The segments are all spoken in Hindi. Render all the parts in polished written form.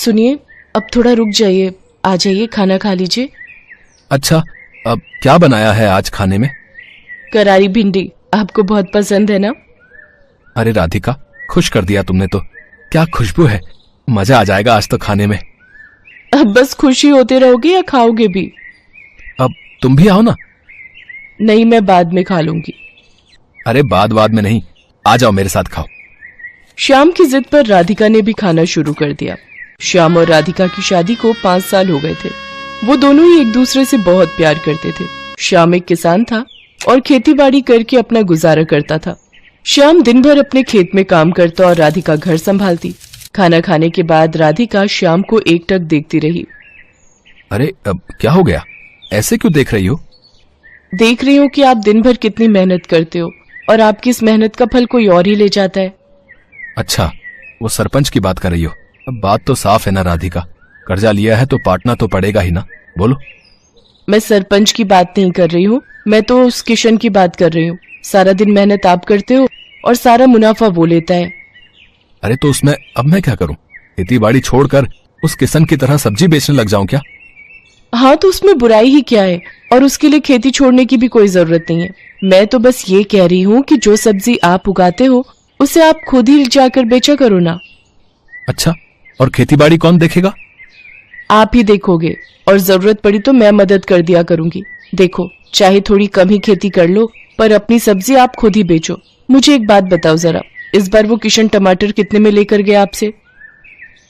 सुनिए, अब थोड़ा रुक जाइए, आ जाइए, खाना खा लीजिए। अच्छा, अब क्या बनाया है आज खाने में? करारी भिंडी, आपको बहुत पसंद है ना? अरे राधिका, खुश कर दिया तुमने तो। क्या खुशबू है, मजा आ जाएगा आज तो खाने में। अब बस खुशी होते रहोगे या खाओगे भी? अब तुम भी आओ ना। नहीं, मैं बाद में खा लूंगी। अरे बाद में नहीं, आ जाओ मेरे साथ खाओ। श्याम की जिद पर राधिका ने भी खाना शुरू कर दिया। श्याम और राधिका की शादी को 5 साल हो गए थे। वो दोनों ही एक दूसरे से बहुत प्यार करते थे। श्याम एक किसान था और खेतीबाड़ी करके अपना गुजारा करता था। श्याम दिन भर अपने खेत में काम करता और राधिका घर संभालती। खाना खाने के बाद राधिका श्याम को एकटक देखती रही। अरे अब क्या हो गया, ऐसे क्यों देख रही हो? देख रही हूँ कि आप दिन भर कितनी मेहनत करते हो और आपकी इस मेहनत का फल कोई और ही ले जाता है। अच्छा, वो सरपंच की बात कर रही हो? अब बात तो साफ है ना राधिका, कर्जा लिया है तो पाटना तो पड़ेगा ही ना। बोलो। मैं सरपंच की बात नहीं कर रही हूँ, मैं तो उस किशन की बात कर रही हूँ। सारा दिन मेहनत आप करते हो और सारा मुनाफा वो लेता है। अरे तो उसमें अब मैं क्या करूं? खेती बाड़ी छोड़कर उस किशन की तरह सब्जी बेचने लग जाऊं क्या? हाँ, तो उसमें बुराई ही क्या है, और उसके लिए खेती छोड़ने की भी कोई जरूरत नहीं है। मैं तो बस ये कह रही हूँ कि जो सब्जी आप उगाते हो उसे आप खुद ही जाकर बेचा करो ना। अच्छा, और खेती बाड़ी कौन देखेगा? आप ही देखोगे, और जरूरत पड़ी तो मैं मदद कर दिया करूंगी। देखो, चाहे थोड़ी कम ही खेती कर लो, पर अपनी सब्जी आप खुद ही बेचो। मुझे एक बात बताओ जरा, इस बार वो किशन टमाटर कितने में लेकर गया आपसे?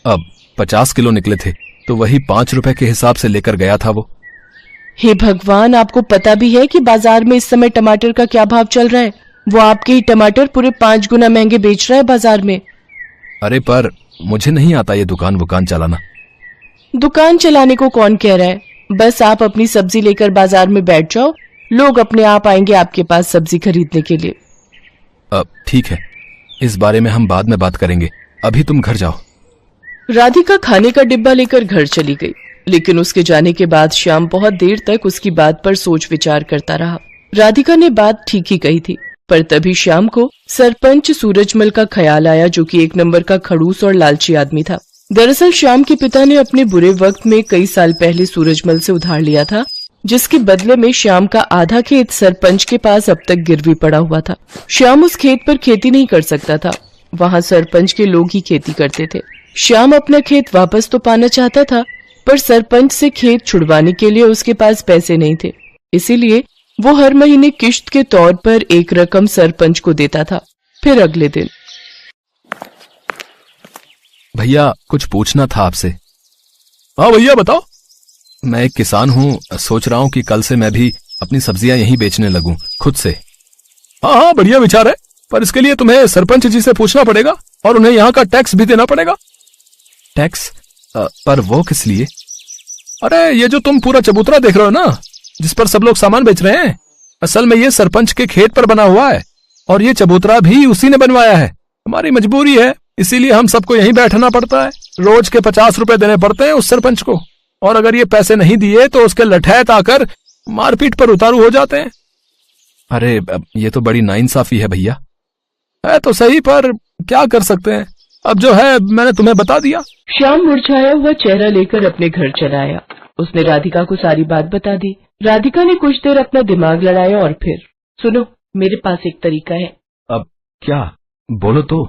अब 50 किलो निकले थे, तो वही 5 रुपए के हिसाब से लेकर गया था वो। हे भगवान, आपको पता भी है कि बाजार में इस समय टमाटर का क्या भाव चल रहा है? वो आपके ही टमाटर पूरे 5 गुना महंगे बेच रहा है बाजार में। अरे पर मुझे नहीं आता ये दुकान चलाना। दुकान चलाने को कौन कह रहा है? बस आप अपनी सब्जी लेकर बाजार में बैठ जाओ, लोग अपने आप आएंगे आपके पास सब्जी खरीदने के लिए। अब ठीक है, इस बारे में हम बाद में बात करेंगे, अभी तुम घर जाओ। राधिका खाने का डिब्बा लेकर घर चली गई, लेकिन उसके जाने के बाद श्याम बहुत देर तक उसकी बात पर सोच विचार करता रहा। राधिका ने बात ठीक ही कही थी, पर तभी श्याम को सरपंच सूरजमल का ख्याल आया, जो कि 1 नंबर का खड़ूस और लालची आदमी था। दरअसल श्याम के पिता ने अपने बुरे वक्त में कई साल पहले सूरजमल से उधार लिया था, जिसके बदले में श्याम का आधा खेत सरपंच के पास अब तक गिरवी पड़ा हुआ था। श्याम उस खेत पर खेती नहीं कर सकता था, वहाँ सरपंच के लोग ही खेती करते थे। श्याम अपना खेत वापस तो पाना चाहता था, पर सरपंच से खेत छुड़वाने के लिए उसके पास पैसे नहीं थे। इसीलिए वो हर महीने किश्त के तौर पर एक रकम सरपंच को देता था। फिर अगले दिन, भैया कुछ पूछना था आपसे। हाँ भैया बताओ। मैं एक किसान हूँ, सोच रहा हूँ कि कल से मैं भी अपनी सब्जियां यहीं बेचने लगूं खुद से। हाँ, बढ़िया विचार है, पर इसके लिए तुम्हें सरपंच जी से पूछना पड़ेगा और उन्हें यहाँ का टैक्स भी देना पड़ेगा। टैक्स? पर वो किस लिए? अरे ये जो तुम पूरा चबूतरा देख रहे हो ना, जिस पर सब लोग सामान बेच रहे हैं, असल में ये सरपंच के खेत पर बना हुआ है, और ये चबूतरा भी उसी ने बनवाया है। हमारी मजबूरी है, इसीलिए हम सबको यहीं बैठना पड़ता है। रोज के 50 रुपए देने पड़ते हैं उस सरपंच को, और अगर ये पैसे नहीं दिए तो उसके लठैत आकर मारपीट पर उतारू हो जाते हैं। अरे ये तो बड़ी नाइंसाफी है भैया। है तो सही, पर क्या कर सकते हैं, अब जो है मैंने तुम्हें बता दिया। श्याम मुरझाया हुआ चेहरा लेकर अपने घर चला आया। उसने राधिका को सारी बात बता दी। राधिका ने कुछ देर अपना दिमाग लड़ाया और फिर, सुनो, मेरे पास एक तरीका है। अब क्या? बोलो तो।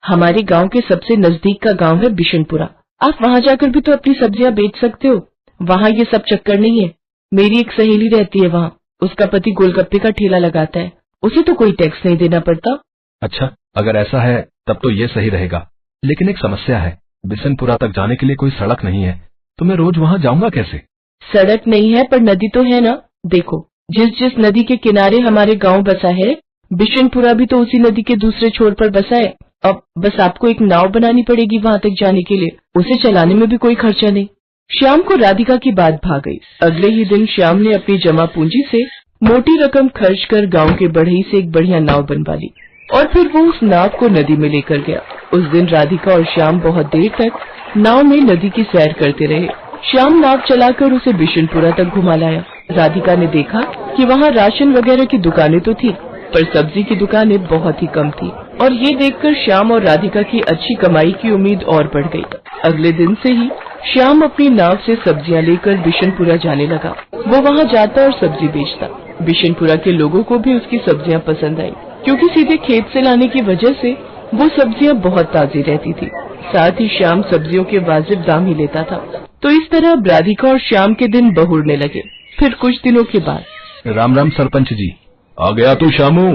हमारे गांव के सबसे नजदीक का गांव है बिशनपुरा। आप वहां जाकर भी तो अपनी सब्जियां बेच सकते हो। वहां ये सब चक्कर नहीं है। मेरी एक सहेली रहती है वहां, उसका पति गोलगप्पे का ठेला लगाता है, उसे तो कोई टैक्स नहीं देना पड़ता। अच्छा, अगर ऐसा है तब तो ये सही रहेगा, लेकिन एक समस्या है, बिशनपुरा तक जाने के लिए कोई सड़क नहीं है, तो मैं रोज वहां जाऊंगा कैसे? सड़क नहीं है पर नदी तो है ना। देखो, जिस नदी के किनारे हमारे गांव बसा है, बिशनपुरा भी तो उसी नदी के दूसरे छोर पर बसा है। अब बस आपको एक नाव बनानी पड़ेगी वहां तक जाने के लिए, उसे चलाने में भी कोई खर्चा नहीं। श्याम को राधिका की बात भा गई। अगले ही दिन श्याम ने अपनी जमा पूंजी से मोटी रकम खर्च कर गांव के बढ़ई से एक बढ़िया नाव बनवा ली, और फिर वो उस नाव को नदी में लेकर गया। उस दिन राधिका और श्याम बहुत देर तक नाव में नदी की सैर करते रहे। श्याम नाव चलाकर उसे बिशनपुरा तक घुमा लाया। राधिका ने देखा कि वहाँ राशन वगैरह की दुकानें तो थी, पर सब्जी की दुकानें बहुत ही कम थी। और ये देखकर श्याम और राधिका की अच्छी कमाई की उम्मीद और बढ़ गई। अगले दिन से ही श्याम अपनी नाव से सब्जियां लेकर बिशनपुरा जाने लगा। वो वहाँ जाता और सब्जी बेचता। बिशनपुरा के लोगों को भी उसकी सब्जियां पसंद आई, क्योंकि सीधे खेत से लाने की वजह से वो सब्जियां बहुत ताजी रहती थी। साथ ही श्याम सब्जियों के वाजिब दाम ही लेता था। तो इस तरह राधिका और श्याम के दिन बहुरने लगे। फिर कुछ दिनों के बाद राम राम सरपंच जी। आ गया तू शामू?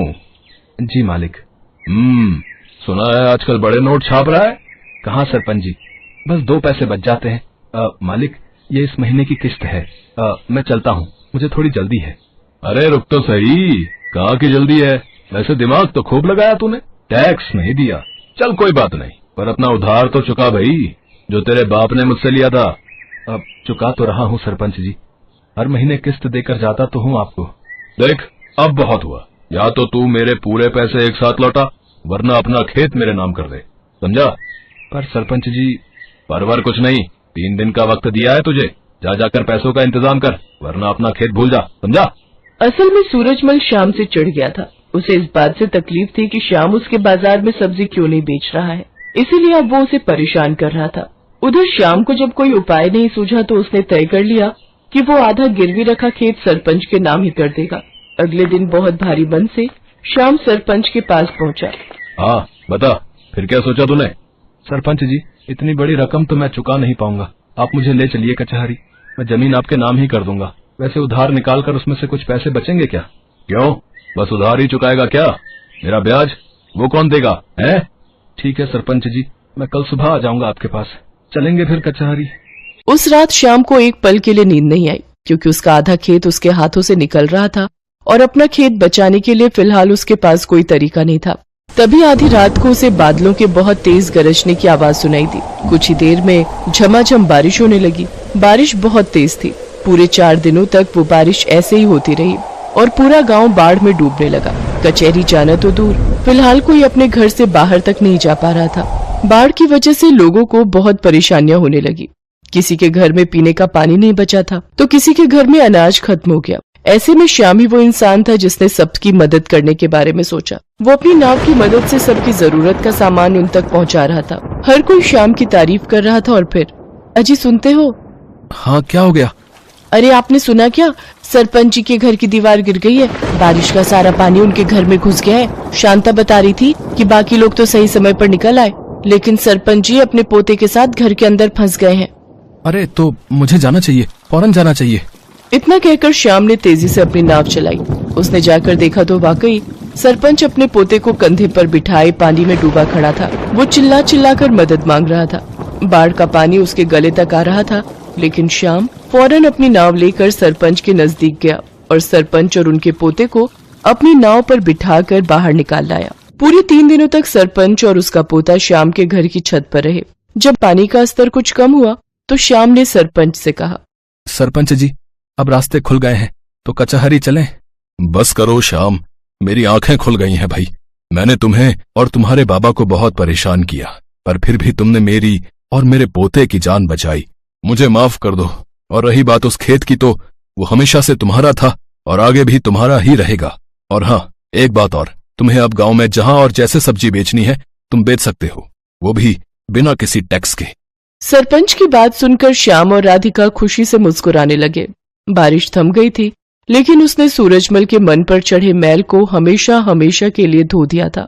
जी मालिक। सुना है आजकल बड़े नोट छाप रहा है। कहाँ सरपंच जी, बस 2 पैसे बच जाते हैं। मालिक, ये इस महीने की किस्त है। मैं चलता हूँ, मुझे थोड़ी जल्दी है। अरे रुक तो सही, कहाँ की जल्दी है? वैसे दिमाग तो खूब लगाया तूने, टैक्स नहीं दिया। चल कोई बात नहीं, पर अपना उधार तो चुका भाई, जो तेरे बाप ने मुझसे लिया था। अब चुका तो रहा हूँ सरपंच जी, हर महीने किस्त देकर जाता तो हूँ आपको। देख, अब बहुत हुआ। या तो तू मेरे पूरे पैसे एक साथ लौटा, वरना अपना खेत मेरे नाम कर दे, समझा? पर सरपंच जी। परवर कुछ नहीं, 3 दिन का वक्त दिया है तुझे। जा जाकर पैसों का इंतजाम कर, वरना अपना खेत भूल जा, समझा? असल में सूरजमल श्याम से चिढ़ गया था। उसे इस बात से तकलीफ थी कि श्याम उसके बाजार में सब्जी क्यों नहीं बेच रहा है, इसीलिए अब वो उसे परेशान कर रहा था। उधर श्याम को जब कोई उपाय नहीं सूझा तो उसने तय कर लिया कि वो आधा गिरवी रखा खेत सरपंच के नाम ही कर देगा। अगले दिन बहुत भारी मन से श्याम सरपंच के पास पहुंचा। हाँ बता, फिर क्या सोचा तूने? सरपंच जी, इतनी बड़ी रकम तो मैं चुका नहीं पाऊंगा, आप मुझे ले चलिए कचहरी। मैं जमीन आपके नाम ही कर दूंगा। वैसे उधार निकाल कर उसमें से कुछ पैसे बचेंगे क्या? क्यों, बस उधार ही चुकाएगा क्या? मेरा ब्याज वो कौन देगा है? ठीक है सरपंच जी, मैं कल सुबह आ जाऊंगा आपके पास, चलेंगे फिर कचहरी। उस रात श्याम को एक पल के लिए नींद नहीं आई, क्योंकि उसका आधा खेत उसके हाथों से निकल रहा था और अपना खेत बचाने के लिए फिलहाल उसके पास कोई तरीका नहीं था। तभी आधी रात को उसे बादलों के बहुत तेज गरजने की आवाज सुनाई दी। कुछ ही देर में झमाझम बारिश होने लगी। बारिश बहुत तेज थी। पूरे 4 दिनों तक वो बारिश ऐसे ही होती रही और पूरा गांव बाढ़ में डूबने लगा। कचहरी जाना तो दूर, फिलहाल कोई अपने घर से बाहर तक नहीं जा पा रहा था। बाढ़ की वजह से लोगों को बहुत परेशानियां होने लगी। किसी के घर में पीने का पानी नहीं बचा था, तो किसी के घर में अनाज खत्म हो गया। ऐसे में श्याम ही वो इंसान था जिसने सबकी मदद करने के बारे में सोचा। वो अपनी नाव की मदद से सबकी जरूरत का सामान उन तक पहुंचा रहा था। हर कोई श्याम की तारीफ कर रहा था। और फिर, अजी सुनते हो? हाँ, क्या हो गया? अरे आपने सुना क्या? सरपंच जी के घर की दीवार गिर गई है। बारिश का सारा पानी उनके घर में घुस गया है। शांता बता रही थी कि बाकी लोग तो सही समय पर निकल आए, लेकिन सरपंच जी अपने पोते के साथ घर के अंदर फंस गए हैं। अरे तो मुझे जाना चाहिए, फौरन जाना चाहिए। इतना कहकर श्याम ने तेजी से अपनी नाव चलाई। उसने जाकर देखा तो वाकई सरपंच अपने पोते को कंधे पर बिठाए पानी में डूबा खड़ा था। वो चिल्ला चिल्ला कर मदद मांग रहा था। बाढ़ का पानी उसके गले तक आ रहा था, लेकिन श्याम फौरन अपनी नाव लेकर सरपंच के नजदीक गया और सरपंच और उनके पोते को अपनी नाव पर बिठाकर बाहर निकाल लाया। पूरे 3 दिनों तक सरपंच और उसका पोता श्याम के घर की छत पर रहे। जब पानी का स्तर कुछ कम हुआ तो श्याम ने सरपंच से कहा, सरपंच जी, अब रास्ते खुल गए हैं तो कचहरी चलें। बस करो श्याम, मेरी आंखें खुल गई हैं भाई। मैंने तुम्हें और तुम्हारे बाबा को बहुत परेशान किया, पर फिर भी तुमने मेरी और मेरे पोते की जान बचाई। मुझे माफ कर दो। और रही बात उस खेत की, तो वो हमेशा से तुम्हारा था और आगे भी तुम्हारा ही रहेगा। और हाँ, एक बात और, तुम्हें अब गांव में जहां और जैसे सब्जी बेचनी है तुम बेच सकते हो, वो भी बिना किसी टैक्स के। सरपंच की बात सुनकर श्याम और राधिका खुशी से मुस्कुराने लगे। बारिश थम गई थी, लेकिन उसने सूरजमल के मन पर चढ़े मैल को हमेशा हमेशा के लिए धो दिया था।